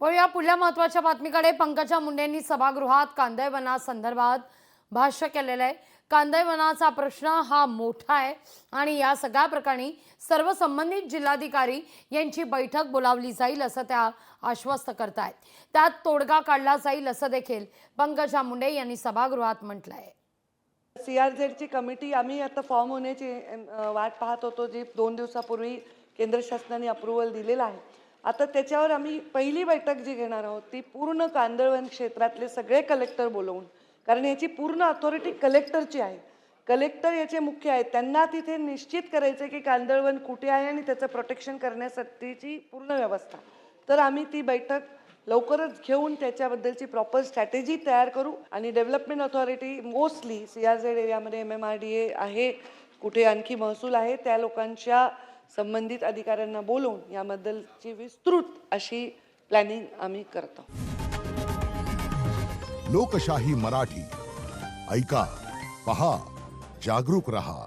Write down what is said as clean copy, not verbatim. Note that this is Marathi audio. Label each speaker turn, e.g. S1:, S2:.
S1: वळूया पुढल्या महत्त्वाच्या बातमीकडे। पंकजा मुंडेंनी सभागृहात कांदळवन वनासंदर्भात भाष्य केलेलं आहे। कांदळवन वनाचा प्रश्न हा मोठा आहे आणि या सगळ्या प्रकरणी सर्व संबंधित जिल्हाधिकारी यांची बैठक बोलावली जाईल असं त्या आश्वस्त करतायत। त्यात तोडगा काढला जाईल असं देखील पंकजा मुंडे यांनी सभागृहात म्हटलंय।
S2: सीआरझेडची कमिटी आम्ही आता फॉर्म होण्याची वाट पाहत होतो, जी 2 दिवसापूर्वी केंद्र शासनाने अप्रूव्हल दिलेला आहे। आता त्याच्यावर आम्ही पहिली बैठक जी घेणार आहोत ती पूर्ण कांदळवन क्षेत्रातले सगळे कलेक्टर बोलवून, कारण याची पूर्ण अथॉरिटी कलेक्टरची आहे। कलेक्टर याचे मुख्य आहेत, त्यांना तिथे निश्चित करायचं की कांदळवन कुठे आहे आणि त्याचं प्रोटेक्शन करण्यासाठीची पूर्ण व्यवस्था। तर आम्ही ती बैठक लवकरच घेऊन त्याच्याबद्दलची प्रॉपर स्ट्रॅटेजी तयार करू आणि डेव्हलपमेंट अथॉरिटी मोस्टली सीआरझेड एरियामध्ये MMRDA आहे, कुठे आणखी महसूल आहे, त्या लोकांच्या संबंधित अधिकाऱ्यांना बोलवून याबद्दलची विस्तृत अशी प्लॅनिंग आम्ही करतो।
S3: लोकशाही मराठी ऐका, पहा, जागरूक रहा।